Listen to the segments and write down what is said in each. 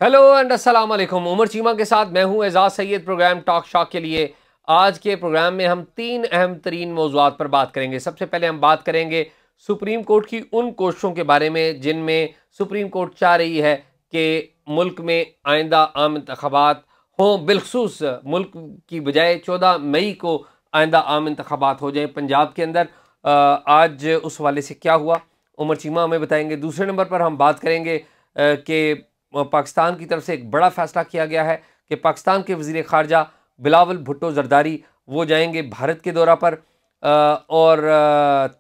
Hello and अस्सलाम वालेकुम। उमर चीमा के साथ मैं हूं Ejaz Syed. Program talk shock के लिए आज के प्रोग्राम में हम 3 अहम तरीन मौज़ूआत पर बात करेंगे। सबसे पहले हम बात करेंगे सुप्रीम कोर्ट की उन कोशिशों के बारे में जिनमें सुप्रीम कोर्ट चाह रही है कि मुल्क में आइंदा आम इंतखाबात हों, बिलखसूस मुल्क की बजाय 14 मई को आइंदा आम इंतखाबात हो जाए पंजाब के अंदर। आज उस वाले से क्या हुआ, उमर चीमा हमें बताएंगे। दूसरे नंबर पर हम बात करेंगे कि पाकिस्तान की तरफ से एक बड़ा फैसला किया गया है कि पाकिस्तान के वज़ीर ख़ारजा बिलावल भुट्टो ज़रदारी वो जाएंगे भारत के दौरा पर। और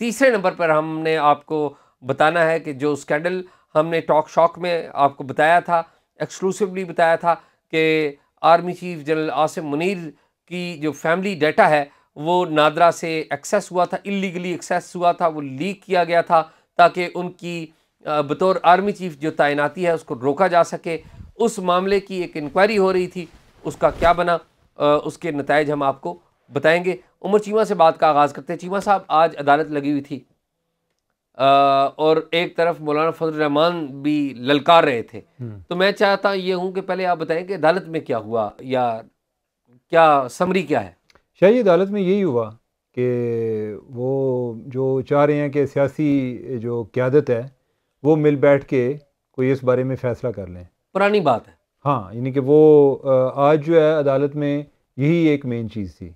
तीसरे नंबर पर हमने आपको बताना है कि जो स्कैंडल हमने टॉक शॉक में आपको बताया था, एक्सक्लूसिवली बताया था कि army chief general Asim Munir की जो फैमिली डाटा है वो नादरा से एक्सेस हुआ था, इलीगली एक्सेस हुआ था, वो लीक किया गया था ताकि उनकी बतौर आर्मी चीफ जो तैनाती है उसको रोका जा सके। उस मामले की एक इंक्वायरी हो रही थी, उसका क्या बना, उसके नताइज हम आपको बताएंगे। उमर चीमा से बात का आगाज़ करते हैं। चीमा साहब, आज अदालत लगी हुई थी और एक तरफ मौलाना फजल रहमान भी ललकार रहे थे। तो मैं चाहता ये हूँ कि पहले आप बताएं कि अदालत में क्या हुआ या क्या समरी क्या है। शायद अदालत में यही हुआ कि वो जो चाह रहे हैं कि सियासी जो क़यादत है वो मिल बैठ के कोई इस बारे में फ़ैसला कर लें। पुरानी बात है। हाँ, यानी कि वो आज जो है अदालत में यही एक मेन चीज़ थी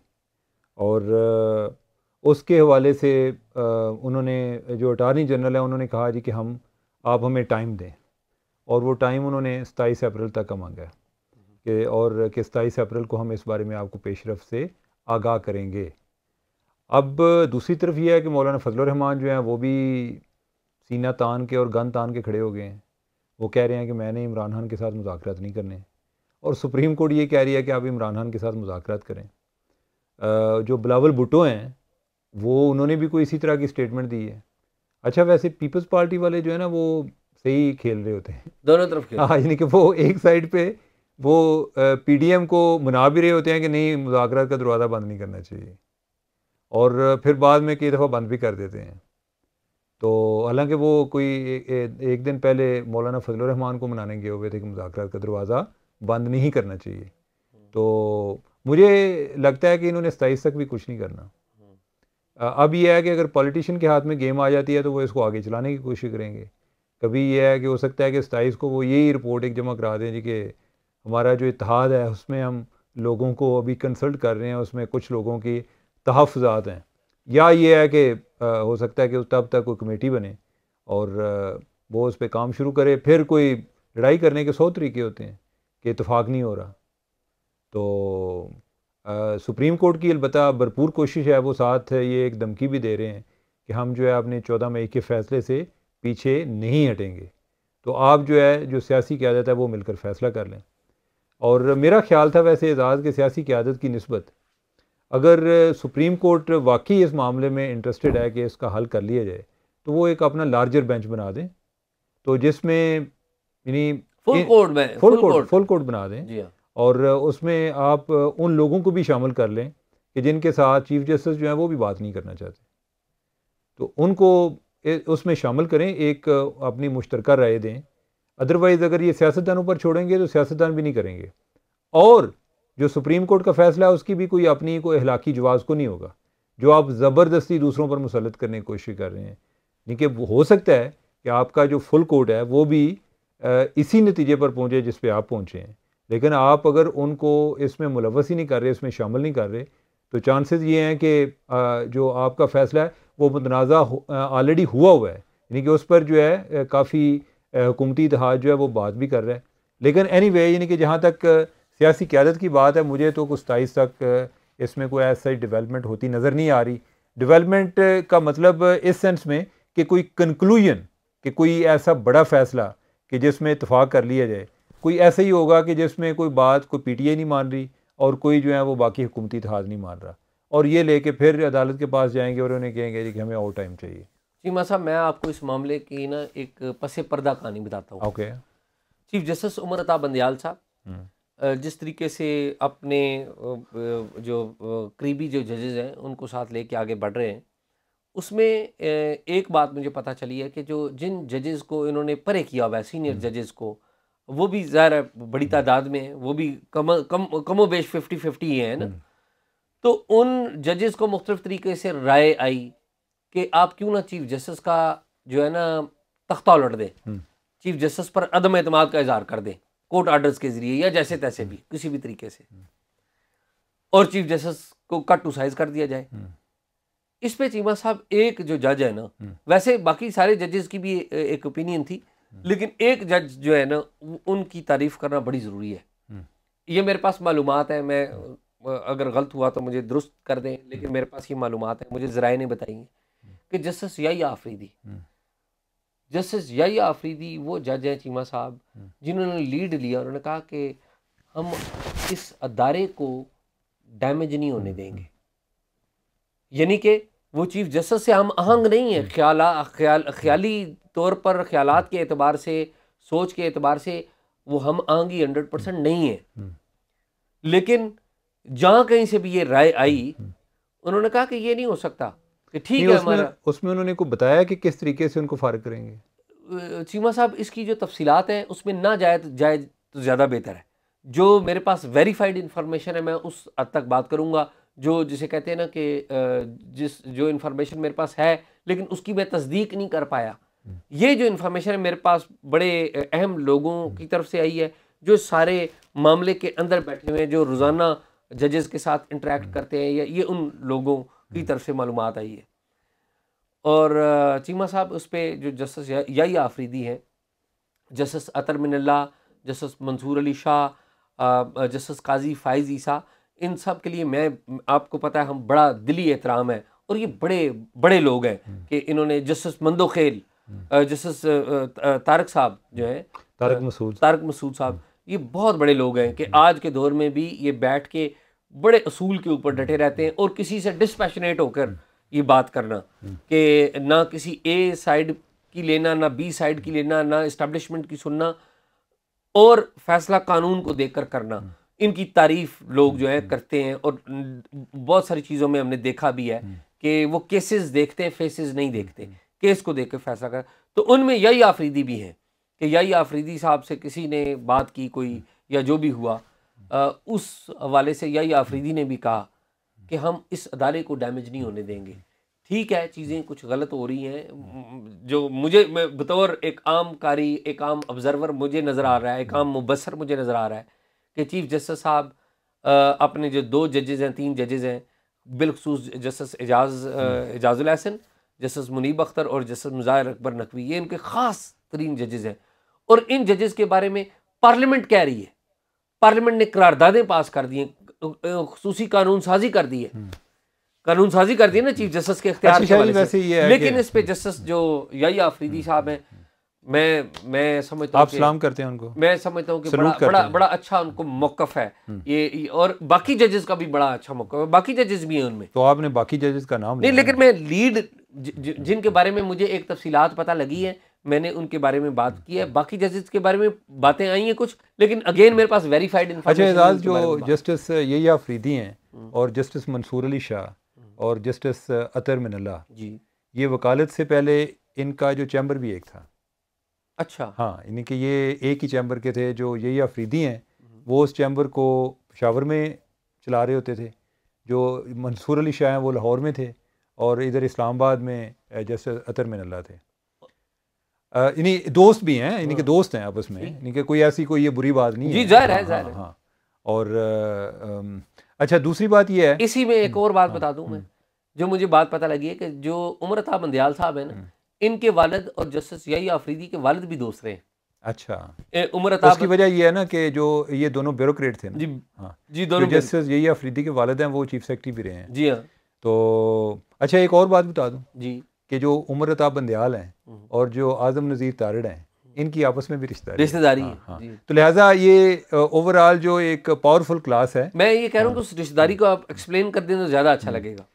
और उसके हवाले से उन्होंने जो अटारनी जनरल है उन्होंने कहा जी कि आप हमें टाइम दें, और वो टाइम उन्होंने 27 अप्रैल तक का मांगा है कि 27 अप्रैल को हम इस बारे में आपको पेशरफ से आगाह करेंगे। अब दूसरी तरफ ये है कि मौलाना फजल रहमान जो हैं वो भी सीना तान के और गन तान के खड़े हो गए हैं। वो कह रहे हैं कि मैंने इमरान खान के साथ मुज़ाकरात नहीं करने, और सुप्रीम कोर्ट ये कह रही है कि आप इमरान खान के साथ मुज़ाकरात करें। जो बिलावल भुट्टो हैं वो उन्होंने भी कोई इसी तरह की स्टेटमेंट दी है। अच्छा, वैसे पीपल्स पार्टी वाले जो है ना वो सही खेल रहे होते हैं। दोनों तरफ खेल हाँ, रहे यानी कि वो एक साइड पे वो पीडीएम को मना भी रहे होते हैं कि नहीं, मुज़ाकरात का दरवाज़ा बंद नहीं करना चाहिए, और फिर बाद में कई दफ़ा बंद भी कर देते हैं। तो हालांकि वो कोई एक दिन पहले मौलाना फजल रहमान को मनाने गए हुए थे कि मुज़ाकरात का दरवाज़ा बंद नहीं करना चाहिए। तो मुझे लगता है कि इन्होंने 27 तक भी कुछ नहीं करना। अब यह है कि अगर पॉलिटिशियन के हाथ में गेम आ जाती है तो वो इसको आगे चलाने की कोशिश करेंगे। कभी यह है कि हो सकता है कि 27 को वो यही रिपोर्ट एक जमा करा दें जी कि हमारा जो इत्तेहाद है उसमें हम लोगों को अभी कंसल्ट कर रहे हैं, उसमें कुछ लोगों की तहफ़्फ़ुज़ात हैं। या ये है कि हो सकता है कि तब तक कोई कमेटी बने और वो उस पर काम शुरू करे। फिर कोई लड़ाई करने के 100 तरीके होते हैं कि इत्तेफाक नहीं हो रहा। तो सुप्रीम कोर्ट की अलबत्ता भरपूर कोशिश है, वो साथ ये एक धमकी भी दे रहे हैं कि हम जो है अपने 14 मई के फ़ैसले से पीछे नहीं हटेंगे। तो आप जो है जो सियासी क़यादत है वो मिलकर फ़ैसला कर लें। और मेरा ख्याल था वैसे एजाज़ के सियासी क़यादत की निस्बत अगर सुप्रीम कोर्ट वाकई इस मामले में इंटरेस्टेड है कि इसका हल कर लिया जाए तो वो एक अपना लार्जर बेंच बना दें, तो जिसमें यानी फुल कोर्ट बना दें। जी हाँ। और उसमें आप उन लोगों को भी शामिल कर लें कि जिनके साथ चीफ जस्टिस जो हैं वो भी बात नहीं करना चाहते, तो उनको उसमें शामिल करें, एक अपनी मुश्तरका राय दें। अदरवाइज़ अगर ये सियासतदानों पर छोड़ेंगे तो सियासतदान भी नहीं करेंगे, और जो सुप्रीम कोर्ट का फ़ैसला है उसकी भी कोई अपनी कोई अखलाकी जवाज़ को नहीं होगा जो आप ज़बरदस्ती दूसरों पर मुसल्लत करने की कोशिश कर रहे हैं। लेकिन हो सकता है कि आपका जो फुल कोर्ट है वो भी इसी नतीजे पर पहुँचे जिस पे आप पहुँचे हैं, लेकिन आप अगर उनको इसमें मुलव्वस ही नहीं कर रहे, इसमें शामिल नहीं कर रहे, तो चांसेस ये हैं कि जो आपका फ़ैसला है वो मुतनाज़ा ऑलरेडी हुआ है, यानी कि उस पर जो है काफ़ी हुकूमती इत्तेहाद जो है वो बात भी कर रहा है। लेकिन एनीवे, यानी कि जहाँ तक सियासी क़यादत की बात है, मुझे तो कुछ 27 तक इसमें कोई ऐसा डेवलपमेंट होती नज़र नहीं आ रही। डेवलपमेंट का मतलब इस सेंस में कि कोई कंक्लूजन, कि कोई ऐसा बड़ा फ़ैसला कि जिसमें इत्तेफाक कर लिया जाए, कोई ऐसा ही होगा कि जिसमें कोई बात कोई पीटीआई नहीं मान रही और कोई जो है वो बाकी हुकूमती इत्तेहाद नहीं मान रहा, और ये लेके फिर अदालत के पास जाएंगे और उन्हें कहेंगे कि हमें और टाइम चाहिए। चीमा साहब, मैं आपको इस मामले की ना एक पसे पर्दा कहानी बताता हूँ। Okay. Chief justice Umar Ata Bandial साहब जिस तरीके से अपने जो करीबी जो जजेज़ हैं उनको साथ लेके आगे बढ़ रहे हैं, उसमें एक बात मुझे पता चली है कि जो जिन जजेज़ को इन्होंने परे किया हुआ है, सीनियर जजेज़ को, वो भी ज़ाहिर है बड़ी तादाद में है, वो भी कमो बेश 50-50 ही है ना। तो उन जजेस को मुख्तलिफ तरीके से राय आई कि आप क्यों ना चीफ जस्टिस का जो है ना तख्ता उलट दें, चीफ जस्टिस पर अदम एतमाद का इजहार कर दें कोर्ट ऑर्डर्स के जरिए या जैसे तैसे भी किसी भी तरीके से, और चीफ जस्टिस को कट टू साइज कर दिया जाए। इस पे चीमा साहब एक जो जज है ना, वैसे बाकी सारे जजेस की भी एक ओपिनियन थी, लेकिन एक जज जो है ना उनकी तारीफ करना बड़ी ज़रूरी है। ये मेरे पास मालूमात है, मैं अगर गलत हुआ तो मुझे दुरुस्त कर दें, लेकिन मेरे पास ये मालूमात है, मुझे ज़राए ने बताई कि जस्टिस याहिया आफरीदी, जस्टिस याहिया आफरीदी वो जज हैं चीमा साहब जिन्होंने लीड लिया। उन्होंने कहा कि हम इस अदारे को डैमेज नहीं होने देंगे, यानी कि वो चीफ जस्टिस से हम आहंग नहीं है, ख्याली तौर पर ख्यालात के एतबार से, सोच के एतबार से वो हम आहंगी 100% नहीं है। लेकिन जहाँ कहीं से भी ये राय आई, उन्होंने कहा कि ये नहीं हो सकता कि ठीक है हमारा। उसमें उन्होंने को बताया कि किस तरीके से उनको फारिग करेंगे। चीमा साहब इसकी जो तफसीलात हैं उसमें ना जाए तो ज़्यादा बेहतर है। जो मेरे पास वेरीफाइड इंफॉर्मेशन है मैं उस हद तक बात करूँगा, जो जिसे कहते हैं ना कि जो इन्फॉर्मेशन मेरे पास है लेकिन उसकी मैं तस्दीक नहीं कर पाया। ये जो इन्फॉर्मेशन है मेरे पास बड़े अहम लोगों की तरफ से आई है, जो सारे मामले के अंदर बैठे हुए हैं, जो रोज़ाना जजेस के साथ इंटरेक्ट करते हैं, या ये उन लोगों की तरफ से मालूमात आई है। और चीमा साहब उस पर जो जस्टिस याहिया आफरीदी हैं, जस्टिस अतर मिनल्ला, जस्टिस मंसूर अली शाह, जस्टिस काजी फाइज ईसा, इन सब के लिए मैं, आपको पता है, हम बड़ा दिली एहतराम है, और ये बड़े बड़े लोग हैं कि इन्होंने जस्टिस मंदोखेल, जस्टिस तारक साहब जो हैं, तारक मसूद साहब, ये बहुत बड़े लोग हैं कि आज के दौर में भी ये बैठ के बड़े असूल के ऊपर डटे रहते हैं, और किसी से डिस्पैशनेट होकर ये बात करना कि ना किसी ए साइड की लेना, ना बी साइड की लेना, ना इस्टेब्लिशमेंट की सुनना, और फैसला कानून को देखकर करना। इनकी तारीफ लोग जो है करते हैं, और बहुत सारी चीज़ों में हमने देखा भी है कि वो केसेस देखते हैं, फेसेस नहीं देखते, केस को देख कर फैसला कर। तो उनमें याहिया आफरीदी भी हैं कि याहिया आफरीदी साहब से किसी ने बात की कोई, या जो भी हुआ, उस हवाले से याहिया आफरीदी ने भी कहा कि हम इस अदारे को डैमेज नहीं होने देंगे। ठीक है, चीज़ें कुछ गलत हो रही हैं, जो मुझे, मैं बतौर एक आम कारी, एक आम ऑब्जर्वर मुझे नज़र आ रहा है, एक आम मुबसर मुझे नज़र आ रहा है कि चीफ जस्टिस साहब अपने जो 2 जजेज़ हैं, 3 जजेज़ हैं, बिलखसूस जस्टिस एजाजुल हसन, जस्टिस मुनीब अख्तर और जस्टिस मुज़ाहिर अकबर नकवी, ये इनके ख़ास तरीन जजेज़ हैं। और इन जजेज़ के बारे में पार्लियामेंट कह रही है, पार्लियामेंट ने करारदादें पास कर दी हैं, खुसूसी कानून साजी कर दी है, कानून साजी कर दी है ना चीफ जस्टिस के इख्तियार के हवाले से। लेकिन इस पे जस्टिस जो याहिया आफरीदी साहब हैं, मैं समझता हूँ, आप सलाम करते हैं उनको, मैं समझता हूँ कि बड़ा अच्छा उनको मौक़िफ़ है ये, और बाकी जजेस का भी बड़ा अच्छा मौक़िफ़ है, बाकी जजेस भी हैं उनमें। तो आपने बाकी जजेस का नाम नहीं, लेकिन मैं लीड जिनके बारे में मुझे एक तफसीलात पता लगी है, मैंने उनके बारे में बात की है। बाकी जजेस के बारे में बातें आई हैं कुछ, लेकिन अगेन मेरे पास वेरीफाइड इन्फॉर्मेशन। अच्छा एजाज, जो जस्टिस याहिया आफरीदी हैं और जस्टिस मंसूर अली शाह और जस्टिस अतर मिनल्ला जी, ये वकालत से पहले इनका जो चैम्बर भी एक था। अच्छा, हाँ, यानी कि ये एक ही चैम्बर के थे। जो याहिया आफरीदी हैं वो उस चैम्बर को पेशावर में चला रहे होते थे, जो मंसूर अली शाह हैं वो लाहौर में थे, और इधर इस्लामाबाद में जस्टिस अतर मिनल्ला थे। इन्हीं दोस्त भी हैं, इन्हीं के दोस्त हैं आपस में, इन्हीं के कोई ऐसी कोई ये बुरी बात नहीं है। ज़ाहिर है, ज़ाहिर है। हाँ, और अच्छा, दूसरी बात ये है, इसी में एक और बात बता दूं मैं, जो मुझे बात पता लगी है कि जो उमर अता बंदयाल साहब है ना, इनके वालिद और जस्टिस याहिया आफरीदी के वालिद भी दोस्त रहे। अच्छा, उमर अता, उसकी वजह ये है ना कि जो ये दोनों ब्यूरोक्रेट थे ना, जी हाँ जी, दोनों जस्टिस याहिया आफरीदी के वालिद हैं वो चीफ सेक्रेटरी भी रहे हैं। जी हाँ। तो अच्छा, एक और बात बता दूं जी कि जो उमर अता बंदयाल हैं और जो आजम नज़ीर तारड़ हैं, इनकी आपस में भी रिश्तेदारी है। हाँ। तो लिहाजा ये ओवरऑल जो एक पावरफुल क्लास है। मैं ये कह रहा हूँ कि उस रिश्तेदारी को आप एक्सप्लेन कर दें तो ज़्यादा अच्छा लगेगा।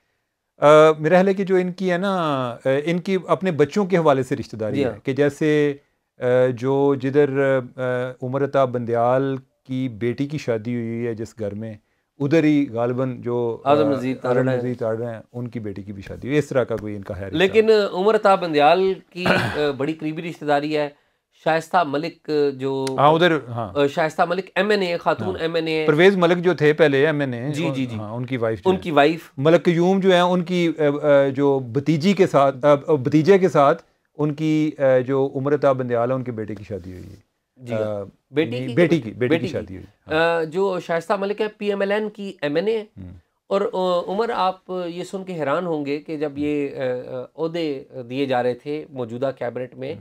मेरा ख्याल है कि जो इनकी है ना, इनकी अपने बच्चों के हवाले से रिश्तेदारी है कि जैसे जो जिधर उमर अता बंदयाल की बेटी की शादी हुई है जिस घर में, उधर ही गालिबन जो आजम नज़ीर तारड़ हैं उनकी बेटी की भी शादी हुई। इस तरह का कोई इनका है। लेकिन उमर अता बंदयाल की बड़ी करीबी रिश्तेदारी है शाइस्ता मलिक जो हाँ उधर, हाँ शाइस्ता मलिक MNA खातून हाँ। MNA है। परवेज मलिक जो थे पहले MNA, जी जी जी, हाँ उनकी वाइफ उनकी वाइफ मलक क्यूम जो है उनकी जो भतीजी के साथ भतीजे के साथ उनकी जो उम्रता बंदयाल है उनके बेटे की शादी हुई है। जी बेटी की शादी हुई। हाँ। जो शाइस्ता मलिक है PMLN की MNA है। और उमर, आप ये सुन के हैरान होंगे कि जब ये ओहदे दिए जा रहे थे मौजूदा कैबिनेट में,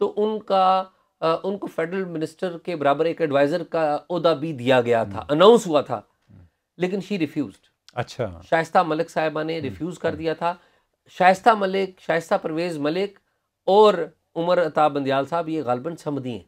तो उनको फेडरल मिनिस्टर के बराबर एक एडवाइज़र का ओहदा भी दिया गया था, अनाउंस हुआ था, लेकिन शी रिफ्यूज्ड। अच्छा, शाइस्ता मलिक साहिबा ने रिफ्यूज़ कर दिया था। शाइस्ता मलिक, शाइस्ता परवेज़ मलिक और उमर अता बंदयाल साहब ये गालिबन समधी हैं।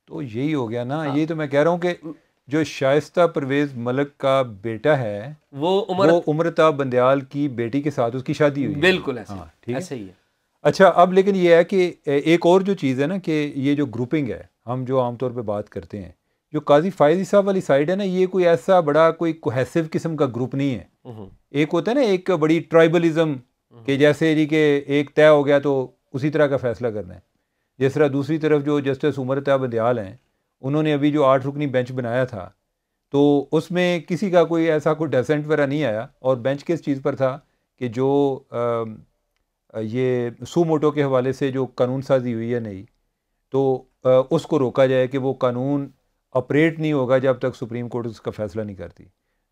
तो यही हो गया ना। हाँ। ये तो मैं कह रहा हूँ कि जो शाइस्ता परवेज मलिक का बेटा है वो उमरता बंदयाल की बेटी के साथ उसकी शादी हुई है। बिल्कुल ऐसे, हाँ, ठीक है, ऐसे ही है। अच्छा, अब लेकिन ये है कि एक और जो चीज़ है ना कि ये जो ग्रुपिंग है, हम जो आमतौर पे बात करते हैं, जो काजी फायजी साहब वाली साइड है ना, ये कोई ऐसा बड़ा कोई कोहेसिव किस्म का ग्रुप नहीं है। एक होता है ना एक बड़ी ट्राइबलिज्म कि जैसे जी के एक तय हो गया तो उसी तरह का फैसला करना है। जिस तरह दूसरी तरफ जो जस्टिस उमरता बंदयाल हैं, उन्होंने अभी जो 8 रुकनी बेंच बनाया था, तो उसमें किसी का कोई ऐसा कोई डेसेंट वगैरह नहीं आया। और बेंच किस चीज़ पर था कि जो ये सूमोटो के हवाले से जो कानून साजी हुई है नई, तो उसको रोका जाए कि वो कानून ऑपरेट नहीं होगा जब तक सुप्रीम कोर्ट उसका फैसला नहीं करती।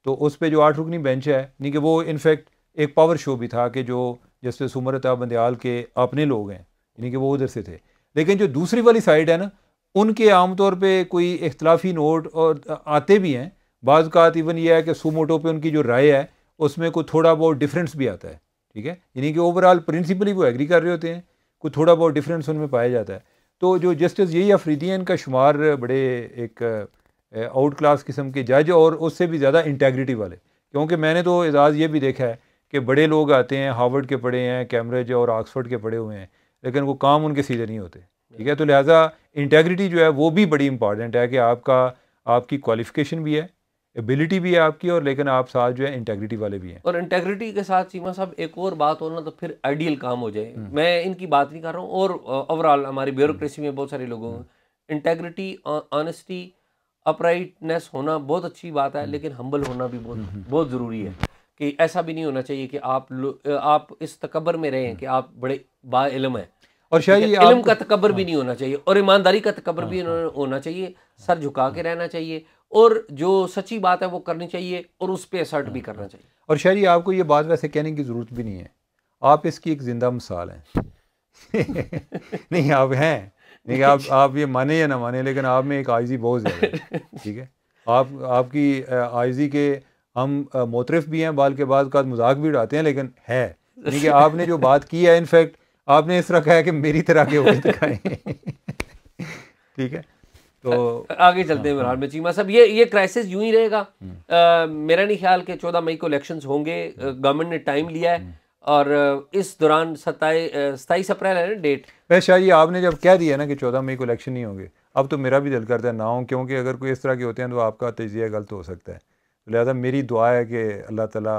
तो उस पर जो 8 रुकनी बेंच है, यानी कि वो इनफैक्ट एक पावर शो भी था कि जो जस्टिस उमरता बंदयाल के अपने लोग हैं, यानी कि वो उधर से थे। लेकिन जो दूसरी वाली साइड है ना, उनके आमतौर पे कोई इख्तलाफी नोट और आते भी हैं बाज़। इवन ये है कि सूमोटो पे उनकी जो राय है उसमें कोई थोड़ा बहुत डिफरेंस भी आता है, ठीक है, यानी कि ओवरऑल प्रिंसिपली वो एग्री कर रहे होते हैं, कोई थोड़ा बहुत डिफरेंस उनमें पाया जाता है। तो जो जस्टिस यही अफरीदी हैं, इनका शुमार बड़े एक आउट क्लास किस्म के जज और उससे भी ज़्यादा इंटेग्रिटी वाले, क्योंकि मैंने तो एजाज़ ये भी देखा है कि बड़े लोग आते हैं, हार्वर्ड के पढ़े हैं, कैम्ब्रिज और ऑक्सफोर्ड के पढ़े हुए हैं, लेकिन वो काम उनके सीधे नहीं होते, ठीक है। तो लिहाजा इंटेग्रिटी जो है वो भी बड़ी इंपॉर्टेंट है कि आपकी क्वालिफिकेशन भी है, एबिलिटी भी है आपकी, और लेकिन आप साथ जो है इंटेग्रिटी वाले भी हैं। और इंटेग्रिटी के साथ चीमा साहब एक और बात हो ना तो फिर आइडियल काम हो जाए। मैं इनकी बात नहीं कर रहा हूँ, और ओवरऑल हमारी ब्यूरोक्रेसी में बहुत सारे लोगों को इंटेग्रिटी, ऑनेस्टी, अपराइटनेस होना बहुत अच्छी बात है, लेकिन हम्बल होना भी बहुत बहुत ज़रूरी है। कि ऐसा भी नहीं होना चाहिए कि आप इस तकबर में रहें कि आप बड़े बाइल्म हैं, और शायद इल्म का तकबर भी नहीं होना चाहिए, और ईमानदारी का तकबर भी होना चाहिए, सर झुका के रहना चाहिए, और जो सच्ची बात है वो करनी चाहिए, और उस पर असर्ट भी करना चाहिए। और शायद आपको ये बात वैसे कहने की ज़रूरत भी नहीं है, आप इसकी एक ज़िंदा मिसाल हैं। नहीं, आप हैं, नहीं आप ये माने या ना माने, लेकिन आप में एक आइजी बहुत ज़्यादा है, ठीक है। आपकी आइजी के हम मोतरफ भी हैं, बाल के बाद का मजाक भी उड़ाते हैं, लेकिन है, यानी कि आपने जो बात की है, इनफैक्ट आपने इस तरह कहा है कि मेरी तरह के होके दिखाएं। ठीक है, तो आगे चलते हैं बहरहाल में चीमा साहब, ये क्राइसिस यूं ही रहेगा। मेरा नहीं ख्याल कि 14 मई को इलेक्शंस होंगे। गवर्नमेंट ने टाइम लिया है, और इस दौरान 27 अप्रैल है ना डेट। वैसे शायद आपने जब कह दिया ना कि 14 मई को इलेक्शन नहीं होंगे, अब तो मेरा भी दिल करता है ना हो, क्योंकि अगर कोई इस तरह के होते हैं तो आपका तजिया गलत हो सकता है। लिहाजा मेरी दुआ है कि अल्लाह ताला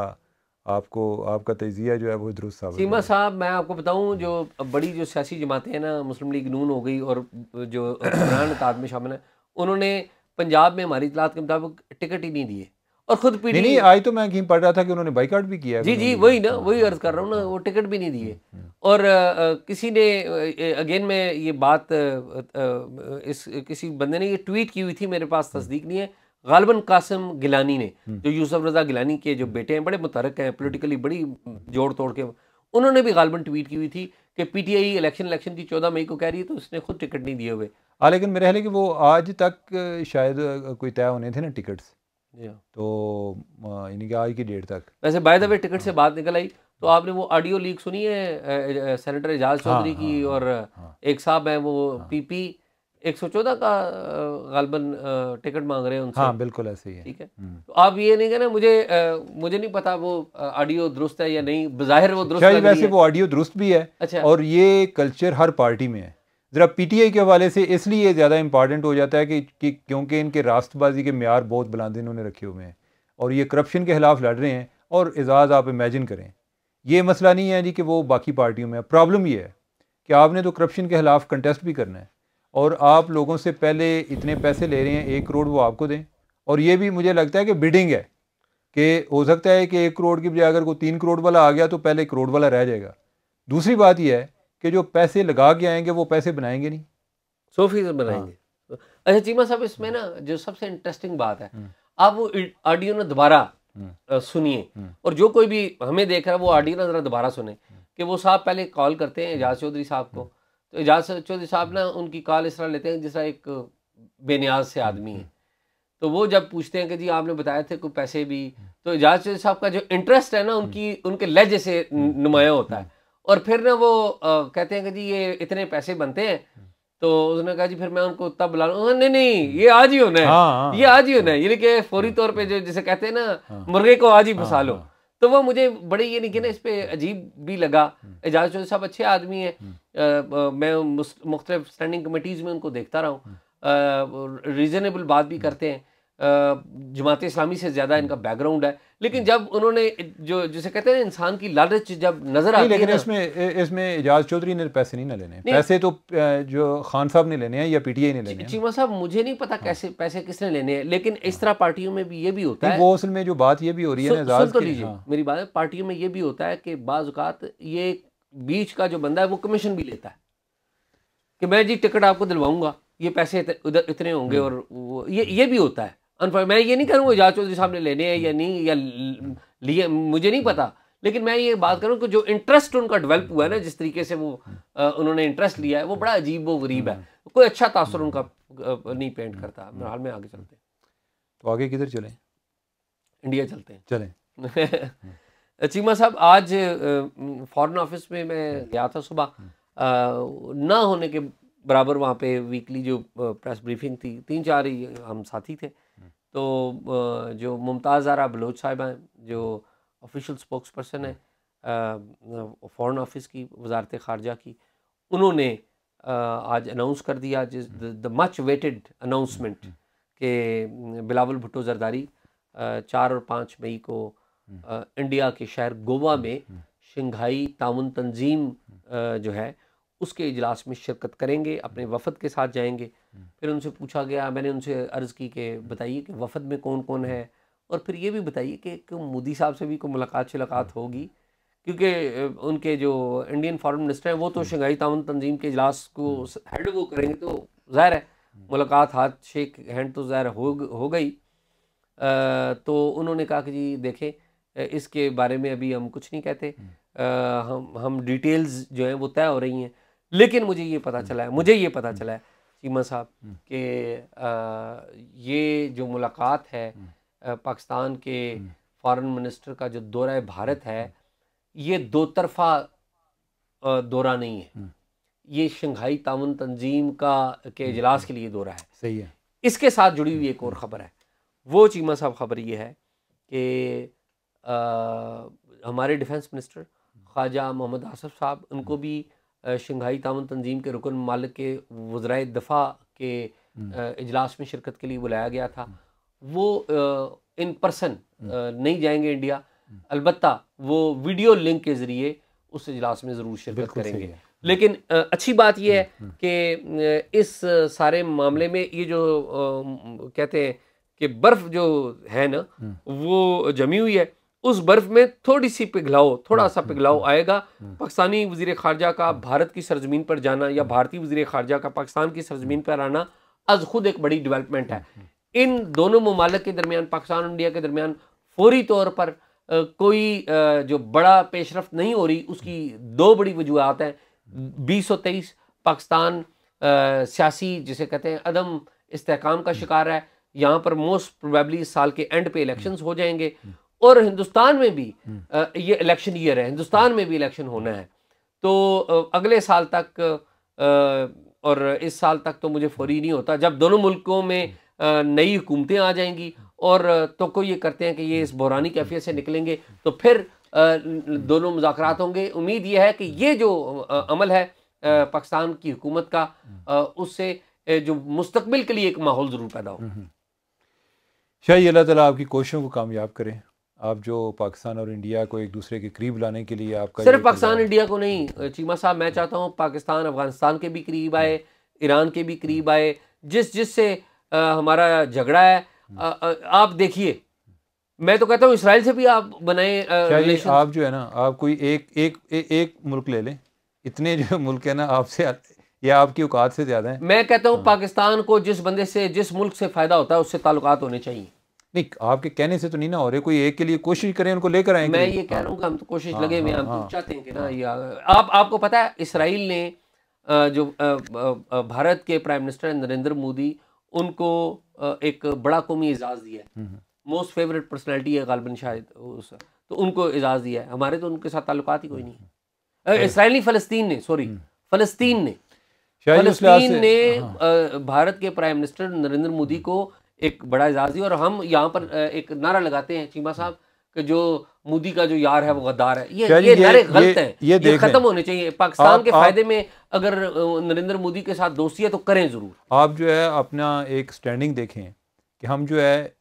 आपको आपका तजिया जो है वो दुरुस्त साबित करे। सीमा साहब, मैं आपको बताऊं, जो बड़ी जो सियासी जमातें हैं ना, मुस्लिम लीग नून हो गई, और जो हुक्मरान इत्तेहाद में शामिल है, उन्होंने पंजाब में हमारी इतलात के मुताबिक टिकट ही नहीं दिए, और खुद नहीं, आज तो मैं कहीं पढ़ रहा था कि उन्होंने बाइकआउट भी किया। जी, वही ना, वही अर्ज कर रहा हूँ ना, वो टिकट भी नहीं दिए। और किसी ने अगेन में ये बात किसी बंदे ने ये ट्वीट की हुई थी, मेरे पास तस्दीक नहीं है, गालिबन कासिम गिलानी ने, जो यूसुफ रजा गिलानी के जो बेटे हैं, बड़े मुतहरक हैं पॉलिटिकली, बड़ी जोड़ तोड़ के, उन्होंने भी गालिबन ट्वीट की हुई थी कि पीटीआई इलेक्शन की 14 मई को कह रही है, तो उसने खुद टिकट नहीं दिए हुए। लेकिन मेरे ख्याल है कि वो आज तक शायद कोई तय होने थे ना टिकट्स, तो यानी कि आज की डेट तक। वैसे बाय द वे टिकट से बात निकल आई, तो आपने वो ऑडियो लीक सुनी है सेनेटर एजाज चौधरी की, और एक साहब हैं वो पीपी 114 का गालिबन टिकट मांग रहे हैं उनसे। हाँ, बिल्कुल ऐसे ही है, ठीक है। तो आप ये नहीं कहना, मुझे नहीं पता वो ऑडियो दुरुस्त है या नहीं, बज़ाहिर वो दुरुस्त लग रही है। वैसे वो ऑडियो दुरुस्त भी है। अच्छा। और ये कल्चर हर पार्टी में है। ज़रा पीटीआई के हवाले से इसलिए ज़्यादा इंपॉर्टेंट हो जाता है कि क्योंकि इनके रास्तबाजी के म्यार बहुत बुलंद इन्होंने रखे हुए हैं, और ये करप्शन के खिलाफ लड़ रहे हैं। और एजाज़ आप इमेजिन करें, ये मसला नहीं है जी कि वो बाकी पार्टियों में, प्रॉब्लम ये है कि आपने तो करप्शन के खिलाफ कंटेस्ट भी करना है, और आप लोगों से पहले इतने पैसे ले रहे हैं, 1 करोड़ वो आपको दें। और ये भी मुझे लगता है कि बिडिंग है, कि हो सकता है कि 1 करोड़ की बजाय अगर कोई 3 करोड़ वाला आ गया तो पहले 1 करोड़ वाला रह जाएगा। दूसरी बात यह है कि जो पैसे लगा के आएंगे वो पैसे बनाएंगे नहीं, 100% बनाएंगे। अच्छा चीमा साहब, इसमें ना जो सबसे इंटरेस्टिंग बात है, आप वो ऑडियो ना दोबारा सुनिए, और जो कोई भी हमें देख रहा है वो ऑडियो ना जरा दोबारा सुने कि वो साहब पहले कॉल करते हैं एजाज चौधरी साहब को, तो एजाज चौधरी साहब ना उनकी कॉल इस तरह लेते हैं जैसा एक बेनियाज से आदमी है। तो वो जब पूछते हैं कि जी आपने बताया थे कोई पैसे भी, तो एजाज चौधरी साहब का जो इंटरेस्ट है ना उनके लहजे से नुमाया होता है। और फिर ना वो कहते हैं कि जी ये इतने पैसे बनते हैं, तो उसने कहा जी फिर मैं उनको तब बुला लूँ। नहीं नहीं, ये आज ही होना है, ये आज ही होना है, यानी कि फौरी तौर पे जो जिसे कहते हैं ना मुर्गे को आज ही फंसा लो। तो वो मुझे बड़े ये नहीं कि ना इस पे अजीब भी लगा। एजाज चौधरी साहब अच्छे आदमी हैं, मैं मुख्तलिफ स्टैंडिंग कमेटीज़ में उनको देखता रहा हूँ, रीज़नेबल बात भी करते हैं, जमात इस्लामी से ज़्यादा इनका बैकग्राउंड है। लेकिन जब उन्होंने जो जिसे कहते हैं इंसान की लालच जब नजर आती है ना, इसमें एजाज चौधरी ने पैसे नहीं ना लेने, पैसे तो जो खान साहब ने लेने हैं या पीटीआई ने लेने हैं। चीमा साहब मुझे नहीं पता कैसे पैसे किसने लेने हैं, लेकिन इस तरह पार्टियों में भी ये भी होता है। वो असल में जो बात ये भी हो रही है ना, सुन तो लीजिए मेरी बात है, पार्टियों में ये भी होता है कि बाज़ औक़ात ये बीच का जो बंदा है वो कमीशन भी लेता है कि मैं जी टिकट आपको दिलवाऊंगा, ये पैसे उधर इतने होंगे, और ये भी होता है। मैं ये नहीं करूँगा एजाज चौधरी साहब ने लेने हैं या नहीं, या लिए मुझे नहीं पता, लेकिन मैं ये बात करूँ कि जो इंटरेस्ट उनका डेवलप हुआ है ना, जिस तरीके से वो उन्होंने इंटरेस्ट लिया है, वो बड़ा अजीब व गरीब है, कोई अच्छा तासुर उनका नहीं पेंट करता। हाल में आगे चलते हैं, तो आगे किधर चलें? इंडिया चलते हैं, चलें। चीमा साहब, आज फॉरेन ऑफिस में मैं गया था सुबह, ना होने के बराबर वहाँ पे वीकली जो प्रेस ब्रीफिंग थी, 3-4 ही हम साथी थे। तो जो मुमताज़ ज़ारा बलोच साहिबा हैं, जो ऑफिशियल स्पोक्स पर्सन है फॉरेन ऑफिस की, वजारत ख़ारजा की, उन्होंने आज अनाउंस कर दिया द मच वेटेड अनाउंसमेंट कि बिलावल भुट्टो जरदारी 4 और 5 मई को इंडिया के शहर गोवा में शंघाई ताउन तंजीम जो है उसके इजलास में शिरकत करेंगे, अपने वफद के साथ जाएंगे। फिर उनसे पूछा गया, मैंने उनसे अर्ज़ की कि बताइए कि वफद में कौन कौन है, और फिर ये भी बताइए कि मोदी साहब से भी कोई मुलाकात होगी, क्योंकि उनके जो इंडियन फॉरेन मिनिस्टर हैं वो तो शंघाई ताउन तंजीम के इजलास को हेड वो करेंगे, तो ज़ाहिर है मुलाकात, हाथ शेक हैंड तो ज़ाहिर हो गई। तो उन्होंने कहा कि जी देखें, इसके बारे में अभी हम कुछ नहीं कहते, हम डिटेल्स जो हैं वो तय हो रही हैं। लेकिन मुझे ये पता चला है चीमा साहब कि ये जो मुलाकात है पाकिस्तान के फॉरेन मिनिस्टर का जो दौरा भारत है, ये दो तरफा दौरा नहीं है, ये शंघाई ताउन तंजीम के इजलास के लिए दौरा है। सही है। इसके साथ जुड़ी हुई एक और ख़बर है, वो चीमा साहब खबर ये है कि हमारे डिफेंस मिनिस्टर ख्वाजा मोहम्मद आसफ साहब, उनको भी शंघाई ताउन तंजीम के रुकन मालिक के वज़राए दफ़ा के इजलास में शिरकत के लिए बुलाया गया था। वो इन पर्सन नहीं जाएंगे इंडिया, अलबत्ता वो वीडियो लिंक के ज़रिए उस इजलास में ज़रूर शिरकत करेंगे। लेकिन अच्छी बात यह है कि इस सारे मामले में ये जो कहते हैं कि बर्फ़ जो है ना वो जमी हुई है, उस बर्फ़ में थोड़ा सा पिघलाव आएगा। पाकिस्तानी वज़ीर ख़ारजा का भारत की सरजमीन पर जाना या भारतीय वज़ीर ख़ारजा का पाकिस्तान की सरजमीन पर आना आज खुद एक बड़ी डेवलपमेंट है। इन दोनों ममालिक के दरमियान, पाकिस्तान और इंडिया के दरमियान फौरी तौर पर कोई जो बड़ा पेशरफ्त नहीं हो रही, उसकी दो बड़ी वजूहात हैं। 2023 पाकिस्तान सियासी जिसे कहते हैं अदम इस्तेहकाम का शिकार है। यहाँ पर मोस्ट प्रोबेबली इस साल के एंड पे इलेक्शंस हो जाएंगे, और हिंदुस्तान में भी ये इलेक्शन ईयर है, हिंदुस्तान में भी इलेक्शन होना है। तो अगले साल तक और इस साल तक तो मुझे फौरी नहीं होता, जब दोनों मुल्कों में नई हुकूमतें आ जाएंगी और तो कोई ये करते हैं कि ये इस बहरानी कैफियत से निकलेंगे, तो फिर दोनों मुज़ाकरात होंगे। उम्मीद ये है कि ये जो अमल है पाकिस्तान की हुकूमत का, उससे जो मुस्तकबिल के लिए एक माहौल ज़रूर पैदा हो। शायद अल्लाह ताला आपकी कोशिशों को कामयाब करें। आप जो पाकिस्तान और इंडिया को एक दूसरे के करीब लाने के लिए आपका सिर्फ पाकिस्तान इंडिया को नहीं चीमा साहब, मैं चाहता हूँ पाकिस्तान अफगानिस्तान के भी करीब आए, ईरान के भी करीब आए, जिससे हमारा झगड़ा है। आप देखिए, मैं तो कहता हूँ इसराइल से भी आप बनाए रिलेशन। आप जो है ना, आप कोई एक मुल्क ले लें, इतने जो मुल्क है ना आपसे या आपकी औकात से ज़्यादा है। मैं कहता हूँ पाकिस्तान को जिस बंदे से, जिस मुल्क से फ़ायदा होता है उससे ताल्लुकात होने चाहिए। नहीं, आपके कहने से तो नहीं ना हो रहे, कोई एक के लिए कोशिश करें, उनको लेकर आएंगे। मैं ये कह रहा हूँ कि हम तो कोशिश लगे हुए हैं, हम तो चाहते हैं कि ना ये आपको पता है इसराइल ने जो भारत के प्राइम मिनिस्टर नरेंद्र मोदी, उनको एक बड़ा कौमी एजाज़ दिया है, मोस्ट फेवरेट पर्सनैलिटी है गालिबन शायद उस, तो उनको एजाज़ दिया है। हमारे तो उनके साथ ताल्लुकात ही कोई नहीं है। इसराइल नहीं, फ़लस्तीन ने, सॉरी फ़लस्तीन ने भारत के प्राइम मिनिस्टर नरेंद्र मोदी को एक बड़ा एजाज़ दिया। और हम यहाँ पर एक नारा लगाते हैं चीमा साहब कि जो मोदी का जो यार है वो गद्दार है। ये नारे गलत हैं, ये खत्म होने चाहिए। पाकिस्तान के फायदे में अगर नरेंद्र मोदी के साथ दोस्ती है तो करें ज़रूर। आप जो है अपना एक स्टैंडिंग देखें कि हम जो है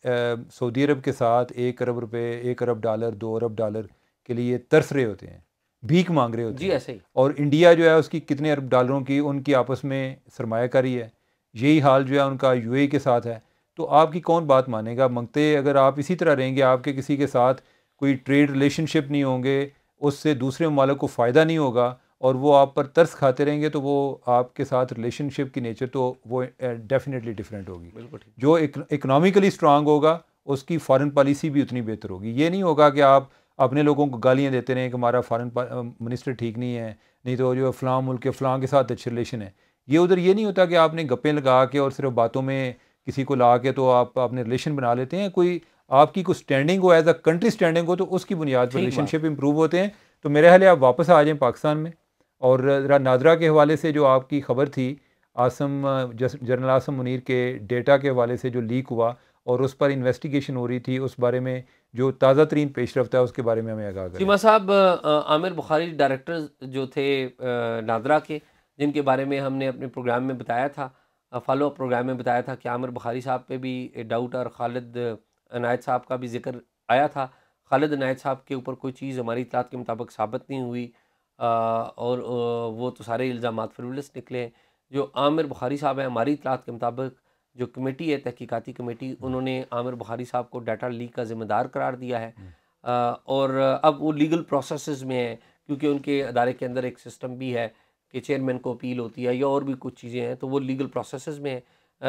सऊदी अरब के साथ 1 अरब रुपए, 1 अरब डॉलर, 2 अरब डॉलर के लिए तरस रहे होते हैं, भीख मांग रहे होते हैं। ऐसे ही। और इंडिया जो है उसकी कितने अरब डॉलरों की उनकी आपस में सरमायाकारी है। यही हाल जो है उनका यूएई के साथ है। तो आपकी कौन बात मानेगा? मंगते अगर आप इसी तरह रहेंगे, आपके किसी के साथ कोई ट्रेड रिलेशनशिप नहीं होंगे, उससे दूसरे ममालिक को फ़ायदा नहीं होगा और वो आप पर तरस खाते रहेंगे, तो वो आपके साथ रिलेशनशिप की नेचर तो वो डेफिनेटली डिफरेंट होगी। बिल्कुल। जो इकनॉमिकली स्ट्रांग होगा उसकी फ़ॉरेन पॉलिसी भी उतनी बेहतर होगी। ये नहीं होगा कि आप अपने लोगों को गालियाँ देते रहें कि हमारा फ़ॉरेन मिनिस्टर ठीक नहीं है, नहीं तो जो फ़लाँ मुल्क के फ़लाँ के साथ अच्छे रिलेशन है। ये उधर ये नहीं होता कि आपने गप्पे लगा के और सिर्फ बातों में किसी को ला के तो आप अपने रिलेशन बना लेते हैं। कोई आपकी कोई स्टैंडिंग हो, एज अ कंट्री स्टैंडिंग हो, तो उसकी बुनियाद पर रिलेशनशिप इंप्रूव होते हैं। तो मेरे ख्याल आप वापस आ जाएं पाकिस्तान में। और ज़रा नादरा के हवाले से जो आपकी खबर थी, जनरल आसम मुनीर के डेटा के हवाले से जो लीक हुआ और उस पर इन्वेस्टिगेशन हो रही थी, उस बारे में जो ताज़ा तरीन पेशरफ्त है उसके बारे में हमें आगाह करें। चीमा साहब, आमिर बुखारी डायरेक्टर जो थे नादरा के, जिनके बारे में हमने अपने प्रोग्राम में बताया था, फॉलो अप प्रोग्राम में बताया था कि आमिर बुखारी साहब पे भी डाउट और खालिद इनायत साहब का भी जिक्र आया था। खालिद इनायत साहब के ऊपर कोई चीज़ हमारी इत्तलात के मुताबिक साबित नहीं हुई और वो तो सारे इल्ज़ामात फ्रीवलेस निकले। जो आमिर बुखारी साहब हैं, हमारी इत्तलात के मुताबिक जो कमेटी है, तहकीकाती कमेटी, उन्होंने आमिर बुखारी साहब को डाटा लीक का ज़िम्मेदार करार दिया है। और अब वो लीगल प्रोसेसेस में है, क्योंकि उनके अदारे के अंदर एक सिस्टम भी है कि चेयरमैन को अपील होती है या और भी कुछ चीज़ें हैं, तो वो लीगल प्रोसेसेस में है।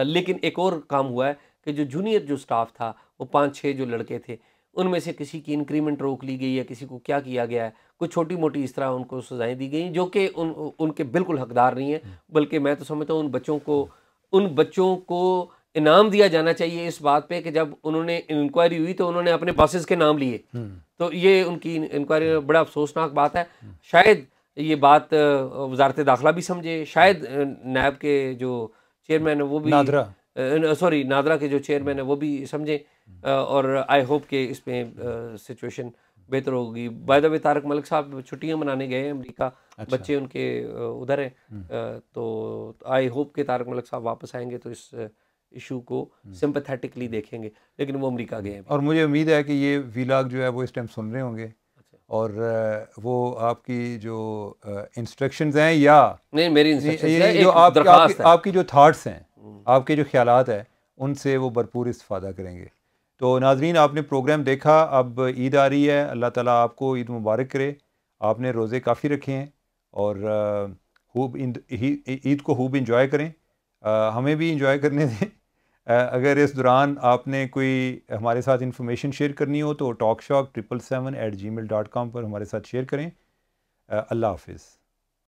लेकिन एक और काम हुआ है कि जो जूनियर जो स्टाफ था, वो 5-6 जो लड़के थे, उनमें से किसी की इंक्रीमेंट रोक ली गई है, किसी को क्या किया गया है, कुछ छोटी मोटी इस तरह उनको सज़ाएँ दी गई, जो कि उनके बिल्कुल हकदार नहीं है। बल्कि मैं तो समझता हूँ उन बच्चों को इनाम दिया जाना चाहिए इस बात पे कि जब उन्होंने इंक्वायरी हुई तो उन्होंने अपने बॉसेस के नाम लिए। तो ये उनकी इंक्वायरी में बड़ा अफसोसनाक बात है। शायद ये बात वजारत दाखिला भी समझे, शायद नैब के जो चेयरमैन है वो भी, नादरा के जो चेयरमैन है वो भी समझे, और आई होप कि इसमें सिचुएशन बेहतर होगी। By the way, Tarak Malik साहब छुट्टियां मनाने गए हैं अमेरिका। अच्छा। बच्चे उनके उधर हैं, तो आई होप कि तारक मलिक साहब वापस आएंगे तो इस इशू को सिंपैथेटिकली देखेंगे, लेकिन वो अमेरिका गए हैं। और मुझे उम्मीद है कि ये वीलॉग जो है वो इस टाइम सुन रहे होंगे। अच्छा। और वो आपकी जो इंस्ट्रक्शंस हैं या नहीं, मेरी इंस्ट्रक्शंस जो आपकी जो थाट्स हैं, आपके जो ख्यालात हैं, उनसे वो भरपूर इस्तेफादा करेंगे। तो नाजरीन, आपने प्रोग्राम देखा, अब ईद आ रही है, अल्लाह ताला आपको ईद मुबारक करे। आपने रोज़े काफ़ी रखे हैं और खूब ईद को खूब इंजॉय करें, हमें भी इंजॉय करने दें। अगर इस दौरान आपने कोई हमारे साथ इन्फॉर्मेशन शेयर करनी हो तो talkshock777@gmail.com पर हमारे साथ शेयर करें। अल्लाह हाफिज़।